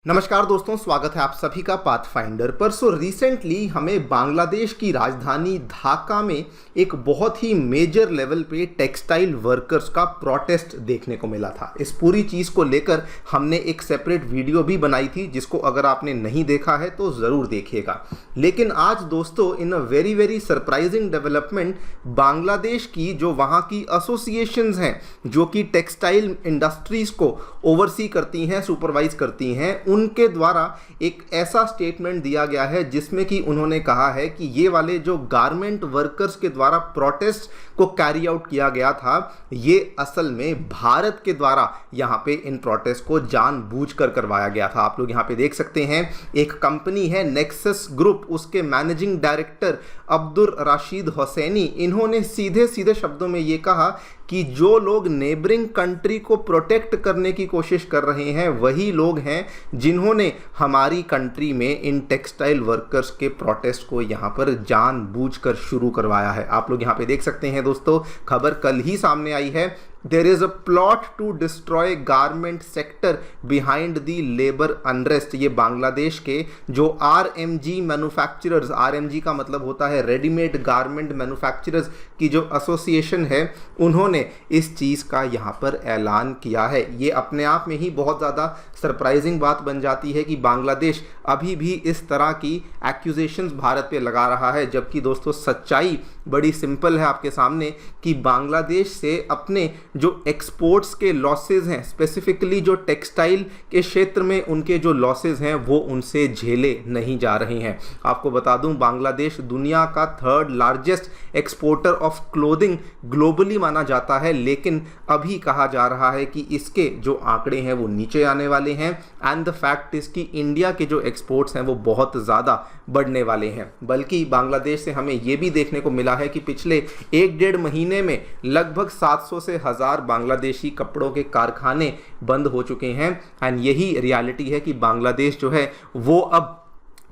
नमस्कार दोस्तों, स्वागत है आप सभी का पाथफाइंडर पर। रिसेंटली हमें बांग्लादेश की राजधानी ढाका में एक बहुत ही मेजर लेवल पे टेक्सटाइल वर्कर्स का प्रोटेस्ट देखने को मिला था। इस पूरी चीज़ को लेकर हमने एक सेपरेट वीडियो भी बनाई थी, जिसको अगर आपने नहीं देखा है तो ज़रूर देखिएगा। लेकिन आज दोस्तों, in a very very surprising development, Bangladesh की जो वहाँ की एसोसिएशंस हैं जो कि टेक्सटाइल इंडस्ट्रीज़ को ओवरसी करती हैं, सुपरवाइज करती हैं, उनके द्वारा एक ऐसा स्टेटमेंट दिया गया है जिसमें कि उन्होंने कहा है कि ये वाले जो गारमेंट वर्कर्स के द्वारा प्रोटेस्ट को कैरी आउट किया गया था, ये असल में भारत के द्वारा यहाँ पे इन प्रोटेस्ट को जानबूझकर करवाया गया था। आप लोग यहाँ पे देख सकते हैं, एक कंपनी है नेक्सस ग्रुप, उसके मैनेजिंग डायरेक्टर अब्दुल रशीद हुसैनी, इन्होंने सीधे सीधे शब्दों में ये कहा कि जो लोग नेबरिंग कंट्री को प्रोटेक्ट करने की कोशिश कर रहे हैं वही लोग हैं जिन्होंने हमारी कंट्री में इन टेक्सटाइल वर्कर्स के प्रोटेस्ट को यहाँ पर जानबूझकर शुरू करवाया है। आप लोग यहाँ पे देख सकते हैं दोस्तों, खबर कल ही सामने आई है। There is a plot to destroy garment sector behind the labor unrest। ये बांग्लादेश के जो RMG मैन्युफैक्चरर्स, RMG का मतलब होता है रेडीमेड गारमेंट मैन्युफैक्चरर्स की जो एसोसिएशन है, उन्होंने इस चीज़ का यहाँ पर ऐलान किया है। ये अपने आप में ही बहुत ज़्यादा सरप्राइजिंग बात बन जाती है कि बांग्लादेश अभी भी इस तरह की एक्यूजेशंस भारत पे लगा रहा है, जबकि दोस्तों सच्चाई बड़ी सिंपल है आपके सामने कि बांग्लादेश से अपने जो एक्सपोर्ट्स के लॉसेस हैं, स्पेसिफिकली जो टेक्सटाइल के क्षेत्र में उनके जो लॉसेस हैं, वो उनसे झेले नहीं जा रहे हैं। आपको बता दूं, बांग्लादेश दुनिया का 3rd largest exporter of clothing globally माना जाता है, लेकिन अभी कहा जा रहा है कि इसके जो आंकड़े हैं वो नीचे आने वाले हैं। एंड द फैक्ट इज कि इंडिया के जो एक्सपोर्ट्स हैं वो बहुत ज़्यादा बढ़ने वाले हैं। बल्कि बांग्लादेश से हमें ये भी देखने को मिला है कि पिछले 1-1.5 महीने में लगभग 700 से 1000 बांग्लादेशी कपड़ों के कारखाने बंद हो चुके हैं। एंड यही रियलिटी है कि बांग्लादेश जो है वो अब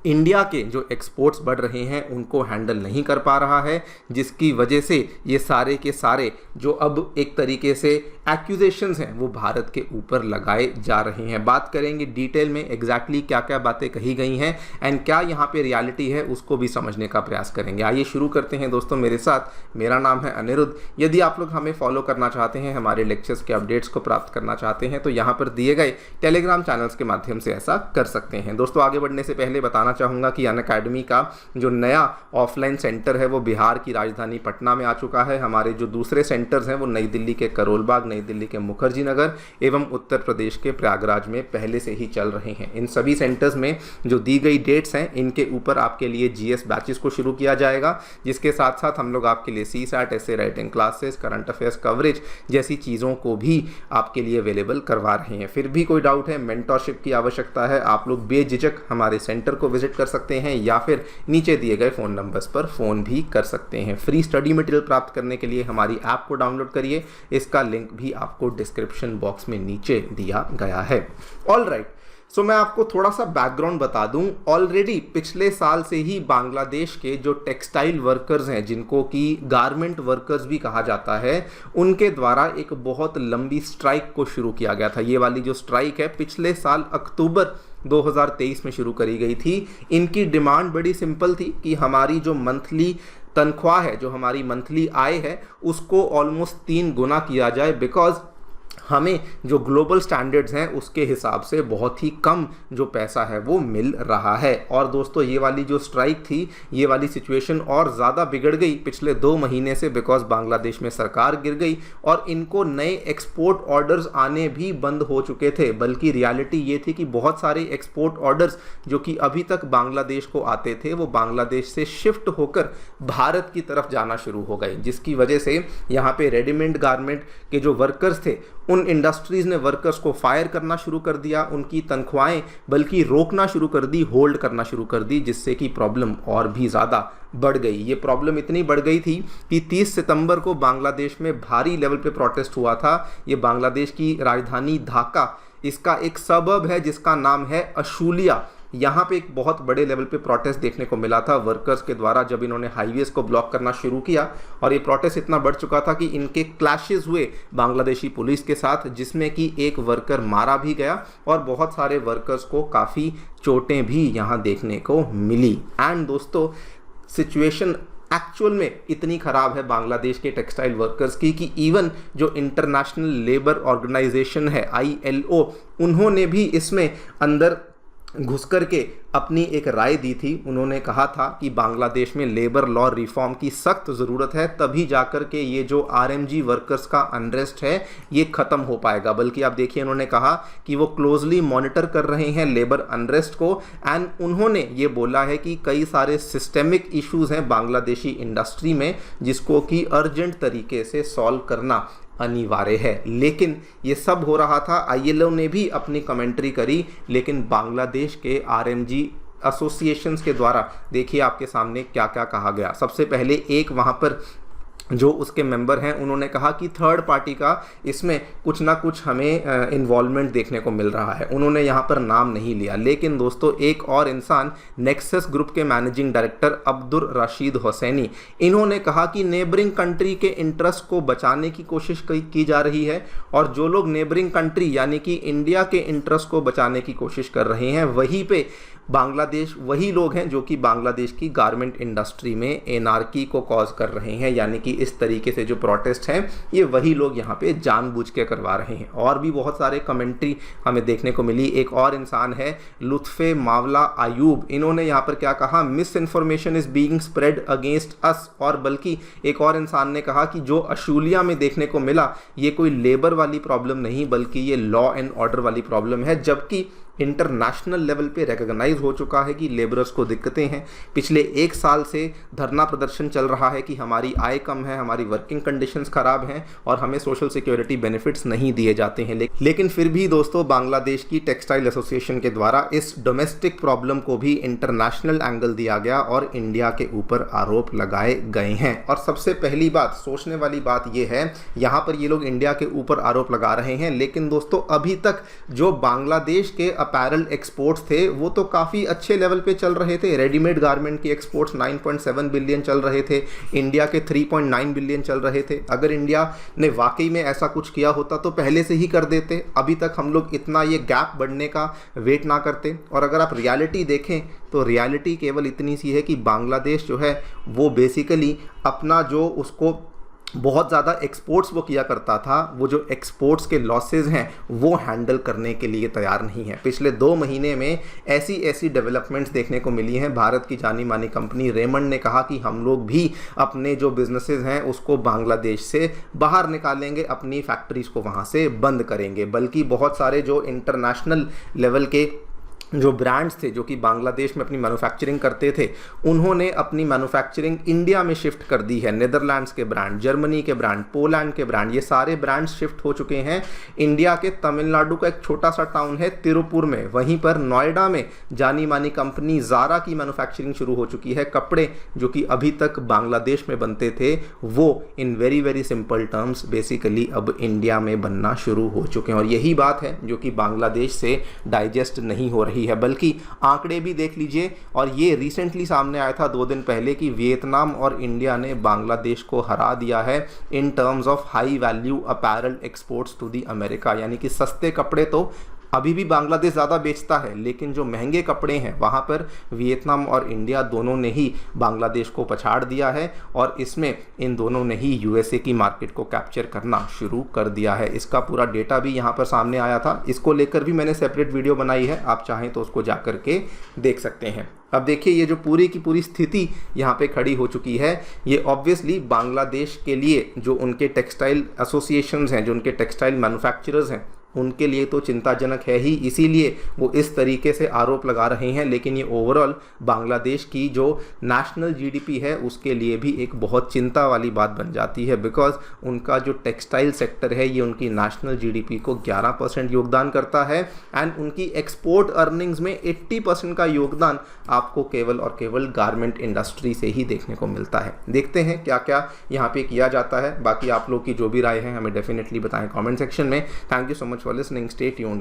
इंडिया के जो एक्सपोर्ट्स बढ़ रहे हैं उनको हैंडल नहीं कर पा रहा है, जिसकी वजह से ये सारे के सारे जो अब एक तरीके से एक्यूजेशंस हैं वो भारत के ऊपर लगाए जा रहे हैं। बात करेंगे डिटेल में एग्जैक्टली क्या क्या बातें कही गई हैं एंड क्या यहाँ पे रियलिटी है, उसको भी समझने का प्रयास करेंगे। आइए शुरू करते हैं दोस्तों मेरे साथ। मेरा नाम है अनिरुद्ध। यदि आप लोग हमें फॉलो करना चाहते हैं, हमारे लेक्चर्स के अपडेट्स को प्राप्त करना चाहते हैं, तो यहाँ पर दिए गए टेलीग्राम चैनल्स के माध्यम से ऐसा कर सकते हैं। दोस्तों आगे बढ़ने से पहले बताना चाहूँगा कि अनअकैडमी का जो नया ऑफलाइन सेंटर है वो बिहार की राजधानी पटना में आ चुका है। हमारे जो दूसरे सेंटर्स हैं वो नई दिल्ली के करोल बाग, नई दिल्ली के मुखर्जी नगर एवं उत्तर प्रदेश के प्रयागराज में पहले से ही चल रहे हैं। इन सभी सेंटर्स में जो दी गई डेट्स हैं, इनके ऊपर आपके लिए जीएस बैचेस को शुरू किया जाएगा, जिसके साथ साथ हम लोग आपके लिए CSAT, ऐसे writing classes, current affairs coverage जैसी चीज़ों को भी आपके लिए अवेलेबल करवा रहे हैं। फिर भी कोई डाउट है, मेंटरशिप की आवश्यकता है, आप लोग बेझिझक हमारे सेंटर को विजिट कर सकते हैं या फिर नीचे दिए गए फ़ोन नंबर्स पर फ़ोन भी कर सकते हैं। फ्री स्टडी मटेरियल प्राप्त करने के लिए हमारी ऐप को डाउनलोड करिए, इसका लिंक भी आपको डिस्क्रिप्शन बॉक्स में नीचे दिया गया है। ऑल राइट, सो मैं आपको थोड़ा सा बैकग्राउंड बता दूं। ऑलरेडी पिछले साल से ही बांग्लादेश के जो टेक्सटाइल वर्कर्स हैं, जिनको कि गारमेंट वर्कर्स भी कहा जाता है, उनके द्वारा एक बहुत लंबी स्ट्राइक को शुरू किया गया था। ये वाली जो स्ट्राइक है पिछले साल अक्टूबर 2023 में शुरू करी गई थी। इनकी डिमांड बड़ी सिंपल थी कि हमारी जो मंथली तनख्वाह है, जो हमारी मंथली आय है, उसको ऑलमोस्ट 3 गुना किया जाए, बिकॉज हमें जो ग्लोबल स्टैंडर्ड्स हैं उसके हिसाब से बहुत ही कम जो पैसा है वो मिल रहा है। और दोस्तों ये वाली जो स्ट्राइक थी, ये वाली सिचुएशन और ज़्यादा बिगड़ गई पिछले 2 महीने से, बिकॉज बांग्लादेश में सरकार गिर गई और इनको नए एक्सपोर्ट ऑर्डर्स आने भी बंद हो चुके थे। बल्कि रियलिटी ये थी कि बहुत सारे एक्सपोर्ट ऑर्डर्स जो कि अभी तक बांग्लादेश को आते थे, वो बांग्लादेश से शिफ्ट होकर भारत की तरफ जाना शुरू हो गए, जिसकी वजह से यहाँ पे रेडीमेड गारमेंट के जो वर्कर्स थे, उन इंडस्ट्रीज़ ने वर्कर्स को फायर करना शुरू कर दिया, उनकी तनख्वाहें बल्कि रोकना शुरू कर दी, होल्ड करना शुरू कर दी, जिससे कि प्रॉब्लम और भी ज़्यादा बढ़ गई। ये प्रॉब्लम इतनी बढ़ गई थी कि 30 सितंबर को बांग्लादेश में भारी लेवल पे प्रोटेस्ट हुआ था। ये बांग्लादेश की राजधानी ढाका, इसका एक सबब है जिसका नाम है अशूलिया। यहाँ पे एक बहुत बड़े लेवल पे प्रोटेस्ट देखने को मिला था वर्कर्स के द्वारा जब इन्होंने हाईवेज को ब्लॉक करना शुरू किया, और ये प्रोटेस्ट इतना बढ़ चुका था कि इनके क्लैशेस हुए बांग्लादेशी पुलिस के साथ, जिसमें कि एक वर्कर मारा भी गया और बहुत सारे वर्कर्स को काफ़ी चोटें भी यहाँ देखने को मिली। एंड दोस्तों, सिचुएशन एक्चुअल में इतनी ख़राब है बांग्लादेश के टेक्सटाइल वर्कर्स की कि इवन जो इंटरनेशनल लेबर ऑर्गेनाइजेशन है ILO, उन्होंने भी इसमें अंदर घुस कर के अपनी एक राय दी थी। उन्होंने कहा था कि बांग्लादेश में लेबर लॉ रिफॉर्म की सख्त ज़रूरत है, तभी जाकर के ये जो RMG वर्कर्स का अनरेस्ट है ये ख़त्म हो पाएगा। बल्कि आप देखिए, उन्होंने कहा कि वो क्लोजली मॉनिटर कर रहे हैं लेबर अनरेस्ट को, एंड उन्होंने ये बोला है कि कई सारे सिस्टेमिक इश्यूज़ हैं बांग्लादेशी इंडस्ट्री में जिसको कि अर्जेंट तरीके से सॉल्व करना अनिवार्य है। लेकिन ये सब हो रहा था, ILO ने भी अपनी कमेंट्री करी, लेकिन बांग्लादेश के RMG एसोसिएशंस के द्वारा देखिए आपके सामने क्या क्या कहा गया। सबसे पहले एक वहाँ पर जो उसके मेंबर हैं उन्होंने कहा कि थर्ड पार्टी का इसमें कुछ ना कुछ हमें इन्वॉल्वमेंट देखने को मिल रहा है। उन्होंने यहाँ पर नाम नहीं लिया, लेकिन दोस्तों एक और इंसान, नेक्सस ग्रुप के मैनेजिंग डायरेक्टर अब्दुल रशीद हुसैनी, इन्होंने कहा कि नेबरिंग कंट्री के इंटरेस्ट को बचाने की कोशिश की जा रही है, और जो लोग नेबरिंग कंट्री यानी कि इंडिया के इंटरेस्ट को बचाने की कोशिश कर रहे हैं वहीं पे बांग्लादेश वही लोग हैं जो कि बांग्लादेश की गारमेंट इंडस्ट्री में एनार्की को कॉज कर रहे हैं। यानी कि इस तरीके से जो प्रोटेस्ट हैं ये वही लोग यहाँ पे जानबूझ के करवा रहे हैं। और भी बहुत सारे कमेंट्री हमें देखने को मिली। एक और इंसान है लुत्फे मावला आयूब, इन्होंने यहाँ पर क्या कहा, miss information is being spread against us. और बल्कि एक और इंसान ने कहा कि जो अशूलिया में देखने को मिला ये कोई लेबर वाली प्रॉब्लम नहीं बल्कि ये लॉ एंड ऑर्डर वाली प्रॉब्लम है, जबकि इंटरनेशनल लेवल पे रिकॉग्नाइज हो चुका है कि लेबरर्स को दिक्कतें हैं। पिछले 1 साल से धरना प्रदर्शन चल रहा है कि हमारी आय कम है, हमारी वर्किंग कंडीशंस खराब हैं और हमें सोशल सिक्योरिटी बेनिफिट्स नहीं दिए जाते हैं। लेकिन फिर भी दोस्तों बांग्लादेश की टेक्सटाइल एसोसिएशन के द्वारा इस डोमेस्टिक प्रॉब्लम को भी इंटरनेशनल एंगल दिया गया और इंडिया के ऊपर आरोप लगाए गए हैं। और सबसे पहली बात, सोचने वाली बात यह है, यहाँ पर ये लोग इंडिया के ऊपर आरोप लगा रहे हैं, लेकिन दोस्तों अभी तक जो बांग्लादेश के अपैरल एक्सपोर्ट्स थे वो तो काफ़ी अच्छे लेवल पे चल रहे थे। रेडीमेड गारमेंट की एक्सपोर्ट्स 9.7 बिलियन चल रहे थे, इंडिया के 3.9 बिलियन चल रहे थे। अगर इंडिया ने वाकई में ऐसा कुछ किया होता तो पहले से ही कर देते, अभी तक हम लोग इतना ये गैप बढ़ने का वेट ना करते। और अगर आप रियलिटी देखें तो रियलिटी केवल इतनी सी है कि बांग्लादेश जो है वो बेसिकली अपना जो उसको बहुत ज़्यादा एक्सपोर्ट्स वो किया करता था, वो जो एक्सपोर्ट्स के लॉसेज हैं वो हैंडल करने के लिए तैयार नहीं है। पिछले 2 महीने में ऐसी डेवलपमेंट्स देखने को मिली हैं। भारत की जानी मानी कंपनी रेमंड ने कहा कि हम लोग भी अपने जो बिजनेसेस हैं उसको बांग्लादेश से बाहर निकालेंगे, अपनी फैक्ट्रीज़ को वहाँ से बंद करेंगे। बल्कि बहुत सारे जो इंटरनेशनल लेवल के जो ब्रांड्स थे जो कि बांग्लादेश में अपनी मैन्युफैक्चरिंग करते थे उन्होंने अपनी मैन्युफैक्चरिंग इंडिया में शिफ्ट कर दी है। नेदरलैंड्स के ब्रांड, जर्मनी के ब्रांड, पोलैंड के ब्रांड, ये सारे ब्रांड्स शिफ्ट हो चुके हैं इंडिया के। तमिलनाडु का एक छोटा सा टाउन है तिरुपुर में, वहीं पर नोएडा में जानी मानी कंपनी ज़ारा की मैन्युफैक्चरिंग शुरू हो चुकी है। कपड़े जो कि अभी तक बांग्लादेश में बनते थे वो in very simple terms basically अब इंडिया में बनना शुरू हो चुके हैं। और यही बात है जो कि बांग्लादेश से डाइजेस्ट नहीं हो रही है। बल्कि आंकड़े भी देख लीजिए, और ये रिसेंटली सामने आया था 2 दिन पहले कि वियतनाम और इंडिया ने बांग्लादेश को हरा दिया है in terms of high value apparel exports to the America. यानी कि सस्ते कपड़े तो अभी भी बांग्लादेश ज़्यादा बेचता है, लेकिन जो महंगे कपड़े हैं वहाँ पर वियतनाम और इंडिया दोनों ने ही बांग्लादेश को पछाड़ दिया है, और इसमें इन दोनों ने ही USA की मार्केट को कैप्चर करना शुरू कर दिया है। इसका पूरा डेटा भी यहाँ पर सामने आया था, इसको लेकर भी मैंने सेपरेट वीडियो बनाई है, आप चाहें तो उसको जा कर के देख सकते हैं। अब देखिए ये जो पूरी की पूरी स्थिति यहाँ पे खड़ी हो चुकी है, ये ऑब्वियसली बांग्लादेश के लिए जो उनके टेक्सटाइल एसोसिएशंस हैं, जो उनके टेक्सटाइल मैन्युफैक्चरर्स हैं, उनके लिए तो चिंताजनक है ही, इसीलिए वो इस तरीके से आरोप लगा रहे हैं। लेकिन ये ओवरऑल बांग्लादेश की जो नेशनल GDP है उसके लिए भी एक बहुत चिंता वाली बात बन जाती है, बिकॉज उनका जो टेक्सटाइल सेक्टर है ये उनकी नेशनल GDP को 11% योगदान करता है, एंड उनकी एक्सपोर्ट अर्निंग्स में 80% का योगदान आपको केवल और केवल गारमेंट इंडस्ट्री से ही देखने को मिलता है। देखते हैं क्या क्या यहाँ पे किया जाता है। बाकी आप लोग की जो भी राय है हमें डेफिनेटली बताएं कमेंट सेक्शन में। Thank you so much for listening. Stay tuned.